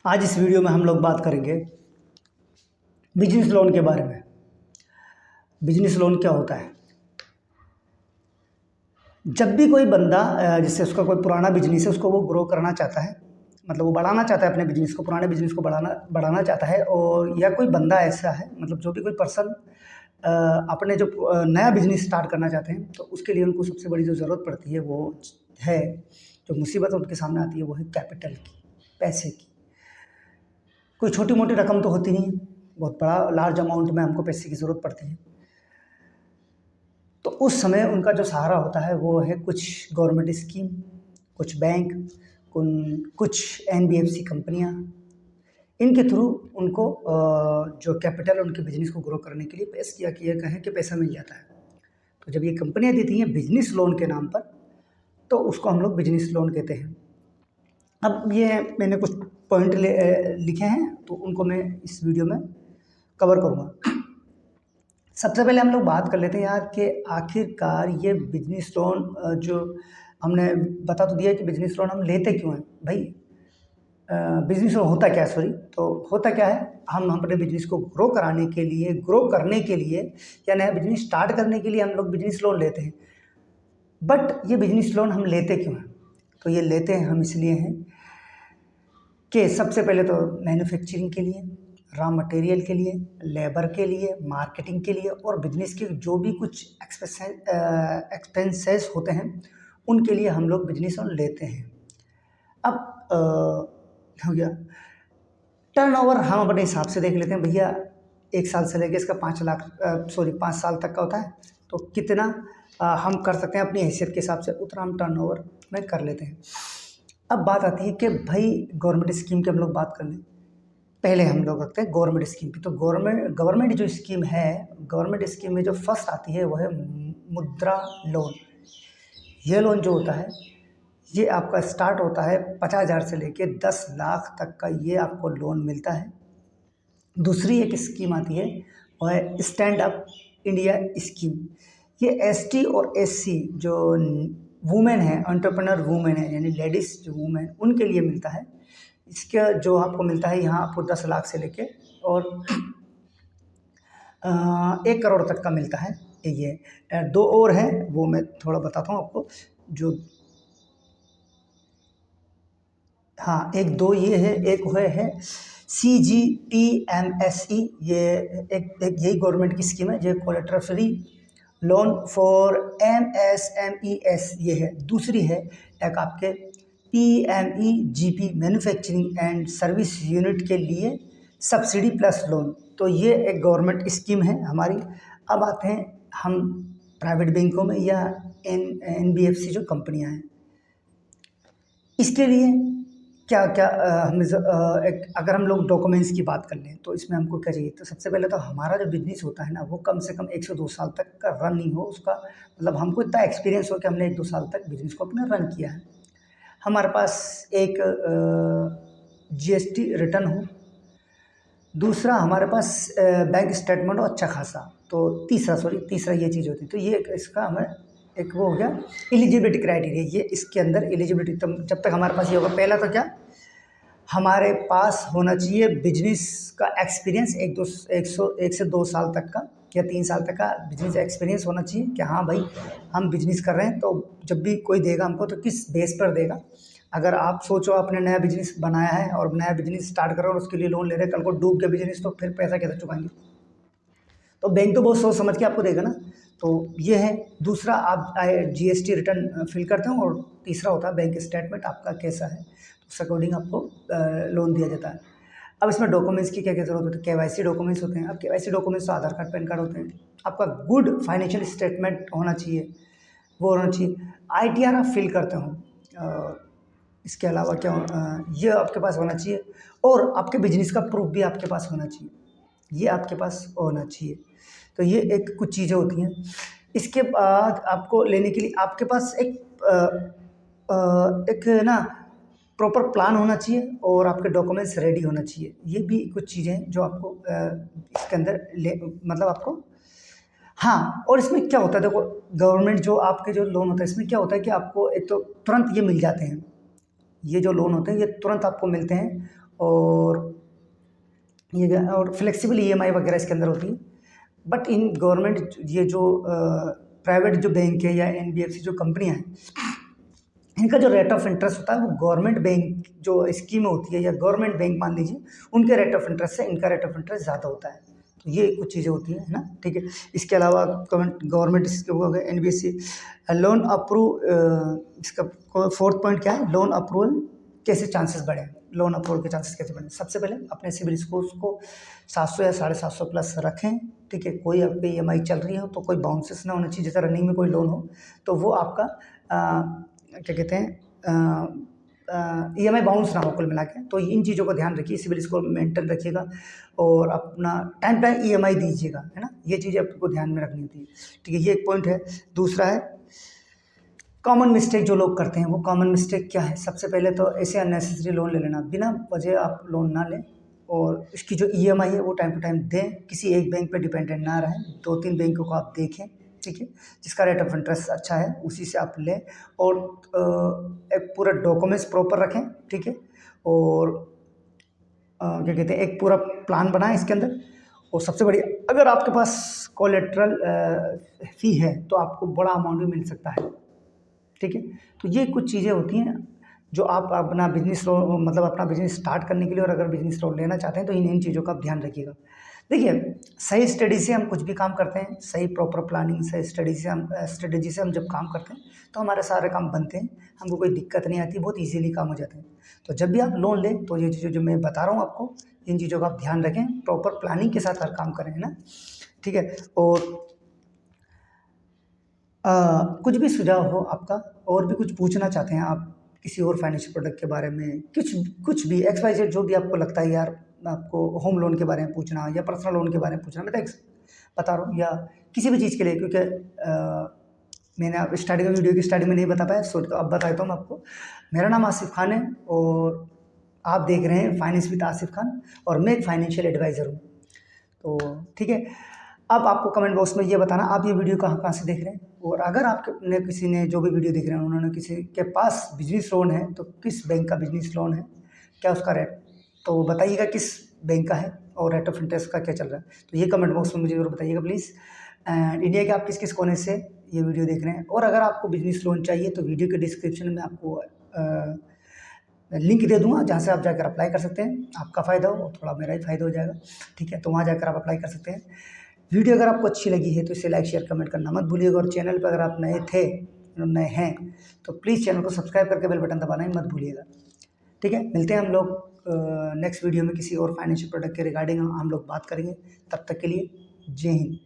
आज इस वीडियो में हम लोग बात करेंगे बिजनेस लोन के बारे में। बिजनेस लोन क्या होता है? जब भी कोई बंदा जिससे उसका कोई पुराना बिजनेस है उसको वो ग्रो करना चाहता है, मतलब वो बढ़ाना चाहता है अपने बिजनेस को, पुराने बिजनेस को बढ़ाना चाहता है, और या कोई बंदा ऐसा है, मतलब जो भी कोई पर्सन अपने जो नया बिजनेस स्टार्ट करना चाहते हैं, तो उसके लिए उनको सबसे बड़ी जो ज़रूरत पड़ती है वो है, जो मुसीबत उनके सामने आती है वो है कैपिटल की, पैसे की। कोई छोटी मोटी रकम तो होती नहीं है, बहुत बड़ा लार्ज अमाउंट में हमको पैसे की ज़रूरत पड़ती है। तो उस समय उनका जो सहारा होता है वो है कुछ गवर्नमेंट स्कीम, कुछ बैंक, कुछ एनबीएफसी कंपनियां। इनके थ्रू उनको जो कैपिटल उनके बिजनेस को ग्रो करने के लिए पेश किया कि ये कहें कि पैसा मिल जाता है। तो जब ये कंपनियां देती हैं बिजनेस लोन के नाम पर, तो उसको हम लोग बिजनेस लोन कहते हैं। अब ये मैंने कुछ पॉइंट लिखे हैं, तो उनको मैं इस वीडियो में कवर करूँगा। सबसे पहले हम लोग बात कर लेते हैं यार कि आखिरकार ये बिजनेस लोन जो हमने बता तो दिया कि बिजनेस लोन हम लेते क्यों हैं भाई। बिजनेस लोन होता क्या है, सॉरी, तो होता क्या है, हम अपने बिजनेस को ग्रो करने के लिए या नया बिजनेस स्टार्ट करने के लिए हम लोग बिजनेस लोन लेते हैं। बट ये बिजनेस लोन हम लेते क्यों हैं? तो ये लेते हैं हम इसलिए हैं कि सबसे पहले तो मैन्युफैक्चरिंग के लिए, रॉ मटेरियल के लिए, लेबर के लिए, मार्केटिंग के लिए, और बिजनेस के जो भी कुछ एक्सपेंसेस होते हैं उनके लिए हम लोग बिजनेस लोन लेते हैं। अब हो गया टर्नओवर, हम अपने हिसाब से देख लेते हैं भैया, 1 साल से लेके इसका 5 साल तक का होता है, तो कितना हम कर सकते हैं अपनी हैसियत के हिसाब से, उतना हम टर्नओवर में कर लेते हैं। अब बात आती है कि भाई गवर्नमेंट स्कीम की हम लोग बात कर लें। पहले हम लोग रखते हैं गवर्नमेंट स्कीम की। तो गवर्नमेंट जो स्कीम है, गवर्नमेंट स्कीम में जो फर्स्ट आती है वो है मुद्रा लोन। ये लोन जो होता है ये आपका स्टार्ट होता है 50,000 से लेके 10 लाख तक का, ये आपको लोन मिलता है। दूसरी एक स्कीम आती है वो है स्टैंड अप इंडिया स्कीम। ये एसटी और एससी जो वुमेन है, एंटरप्रेन्योर वुमेन है, यानी लेडीज़ जो वुमेन, उनके लिए मिलता है। इसका जो आपको मिलता है यहाँ आपको 10 लाख से लेके और 1 करोड़ तक का मिलता है। ये दो और हैं, वो मैं थोड़ा बताता हूँ आपको। जो हाँ, एक दो ये है, एक है CGTMSE, ये एक यही गवर्नमेंट की स्कीम है, जो collateral free loan for MSMES ये है। दूसरी है एक आपके PMEGP, manufacturing and service unit के लिए सब्सिडी प्लस लोन। तो ये एक गवर्नमेंट स्कीम है हमारी। अब आते हैं हम प्राइवेट बैंकों में या NBFC जो कंपनियां हैं, इसके लिए क्या क्या अगर हम लोग डॉक्यूमेंट्स की बात कर लें तो इसमें हमको क्या चाहिए। तो सबसे पहले तो हमारा जो बिजनेस होता है ना, वो कम से कम 1 से 2 साल तक का रनिंग हो उसका, मतलब हमको इतना एक्सपीरियंस हो कि हमने 1-2 साल तक बिजनेस को अपना रन किया है। हमारे पास एक GST रिटर्न हो, दूसरा हमारे पास बैंक स्टेटमेंट हो अच्छा खासा, तो तीसरा ये चीज़ होती है। तो ये इसका हमें एक वो हो गया एलिजिबिलिटी क्राइटेरिया। ये इसके अंदर एलिजिबिलिटी, तो जब तक हमारे पास ये होगा, पहला तो क्या, हमारे पास होना चाहिए बिजनेस का एक्सपीरियंस 1 से 2 साल तक का या 3 साल तक का बिजनेस एक्सपीरियंस होना चाहिए कि हाँ भाई हम बिजनेस कर रहे हैं। तो जब भी कोई देगा हमको तो किस बेस पर देगा। अगर आप सोचो आपने नया बिजनेस बनाया है और नया बिजनेस स्टार्ट कर रहे हो और उसके लिए लोन ले रहे हैं, कल को डूब गया बिजनेस तो फिर पैसा कैसे चुकाएंगे? तो बैंक तो बहुत सोच समझ के आपको देगा ना। तो ये है। दूसरा, आप GST रिटर्न फिल करते हो, और तीसरा होता है बैंक स्टेटमेंट आपका कैसा है, तो उस अकॉर्डिंग आपको लोन दिया जाता है। अब इसमें डॉक्यूमेंट्स की क्या क्या जरूरत होती है? KYC डॉक्यूमेंट्स होते हैं। अब KYC डॉक्यूमेंट्स तो आधार कार्ड, पैन कार्ड होते हैं। आपका गुड फाइनेंशियल स्टेटमेंट होना चाहिए, वो होना चाहिए। ITR आप फिल करते हो, इसके अलावा क्या ये आपके पास होना चाहिए, और आपके बिजनेस का प्रूफ भी आपके पास होना चाहिए, ये आपके पास होना चाहिए। तो ये एक कुछ चीज़ें होती हैं। इसके बाद आपको लेने के लिए आपके पास एक ना प्रॉपर प्लान होना चाहिए, और आपके डॉक्यूमेंट्स रेडी होना चाहिए। ये भी कुछ चीज़ें हैं जो आपको इसके अंदर मतलब आपको, हाँ। और इसमें क्या होता है, देखो गवर्नमेंट जो आपके जो लोन होता है, इसमें क्या होता है कि आपको एक तो तुरंत ये मिल जाते हैं, ये जो लोन होते हैं ये तुरंत आपको मिलते हैं, और ये और फ्लेक्सिबल ईएमआई वगैरह इसके अंदर होती है। बट इन गवर्नमेंट ये जो प्राइवेट जो बैंक है या एनबीएफसी जो कंपनियां हैं, इनका जो रेट ऑफ इंटरेस्ट होता है वो गवर्नमेंट बैंक जो स्कीम होती है या गवर्नमेंट बैंक मान लीजिए, उनके रेट ऑफ इंटरेस्ट से इनका रेट ऑफ इंटरेस्ट ज़्यादा होता है। तो ये कुछ चीज़ें होती है ना, ठीक है। इसके अलावा गवर्नमेंट इसके वो गए एनबीएफसी लोन अप्रूव, इसका 4th पॉइंट क्या है, लोन अप्रूवल कैसे चांसेस बढ़े, लोन अप्रूवल के चांसेस कैसे बढ़े। सबसे पहले अपने सिबिल स्कोर को 700 या 750 प्लस रखें, ठीक है। कोई आपकी ईएमआई चल रही हो तो कोई बाउंसेस ना होना चाहिए, जैसे रनिंग में कोई लोन हो तो वो आपका क्या कहते हैं ईएमआई बाउंस ना हो कुल मिला के। तो इन चीज़ों का ध्यान रखिए, सिबिल स्कोर मेंटेन रखिएगा और अपना टाइम पे ईएमआई दीजिएगा, है ना। ये चीज़ें आपको ध्यान में रखनी होती है, ठीक है। ये एक पॉइंट है। दूसरा है कॉमन मिस्टेक जो लोग करते हैं, वो कॉमन मिस्टेक क्या है। सबसे पहले तो ऐसे अननेसेसरी लोन ले लेना, बिना वजह आप लोन ना लें और इसकी जो ईएमआई है वो टाइम टू टाइम दें। किसी एक बैंक पे डिपेंडेंट ना रहें, 2-3 बैंकों को आप देखें, ठीक है। जिसका रेट ऑफ इंटरेस्ट अच्छा है उसी से आप लें और एक पूरा डॉक्यूमेंट्स प्रॉपर रखें, ठीक है। और क्या कहते हैं एक पूरा प्लान बनाएं इसके अंदर। और सबसे बड़ी, अगर आपके पास कोलेट्रल फ़ी है तो आपको बड़ा अमाउंट भी मिल सकता है, ठीक है। तो ये कुछ चीज़ें होती हैं जो आप अपना बिजनेस लोन मतलब अपना बिजनेस स्टार्ट करने के लिए और अगर बिजनेस लोन लेना चाहते हैं तो इन चीज़ों का आप ध्यान रखिएगा। देखिए, सही स्टडी से हम कुछ भी काम करते हैं, सही प्रॉपर प्लानिंग सही स्ट्रेटेजी से हम जब काम करते हैं तो हमारे सारे काम बनते हैं, हमको कोई दिक्कत नहीं आती, बहुत ईजीली काम हो जाते हैं। तो जब भी आप लोन लें तो ये चीज़ें जो मैं बता रहा हूँ आपको, इन चीज़ों का आप ध्यान रखें, प्रॉपर प्लानिंग के साथ हर काम करें, है ना, ठीक है। और कुछ भी सुझाव हो आपका और भी कुछ पूछना चाहते हैं आप किसी और फाइनेंशियल प्रोडक्ट के बारे में, कुछ भी XYZ जो भी आपको लगता है यार, आपको होम लोन के बारे में पूछना या पर्सनल लोन के बारे में पूछना, मैं तो बता रहा हूँ, या किसी भी चीज़ के लिए, क्योंकि मैंने आप स्टार्टिंग में वीडियो की स्टार्टिंग में नहीं बता पाया, सो तो अब बता देता हूँ आपको। मेरा नाम आसिफ खान है और आप देख रहे हैं फाइनेंस विद आसिफ खान और मैं एक फाइनेंशियल एडवाइज़र हूँ। तो ठीक है, अब आपको कमेंट बॉक्स में ये बताना आप ये वीडियो कहाँ कहाँ से देख रहे हैं, और अगर आपने किसी ने जो भी वीडियो देख रहे हैं उन्होंने किसी के पास बिजनेस लोन है तो किस बैंक का बिजनेस लोन है, क्या उसका रेट, तो वो बताइएगा किस बैंक का है और रेट ऑफ इंटरेस्ट का क्या चल रहा है। तो ये कमेंट बॉक्स में मुझे जरूर बताइएगा प्लीज़। एंड इंडिया के आप किस किस कोने से ये वीडियो देख रहे हैं, और अगर आपको बिजनेस लोन चाहिए तो वीडियो के डिस्क्रिप्शन में आपको लिंक दे दूंगा जहाँ से आप जाकर अप्लाई कर सकते हैं। आपका फ़ायदा हो और थोड़ा मेरा ही फ़ायदा हो जाएगा, ठीक है। तो वहाँ जाकर आप अप्लाई कर सकते हैं। वीडियो अगर आपको अच्छी लगी है तो इसे लाइक शेयर कमेंट करना मत भूलिएगा, और चैनल पर अगर आप नए हैं तो प्लीज़ चैनल को सब्सक्राइब करके बेल बटन दबाना ही मत भूलिएगा, ठीक है। मिलते हैं हम लोग नेक्स्ट वीडियो में किसी और फाइनेंशियल प्रोडक्ट के रिगार्डिंग हम लोग बात करेंगे। तब तक के लिए जय हिंद।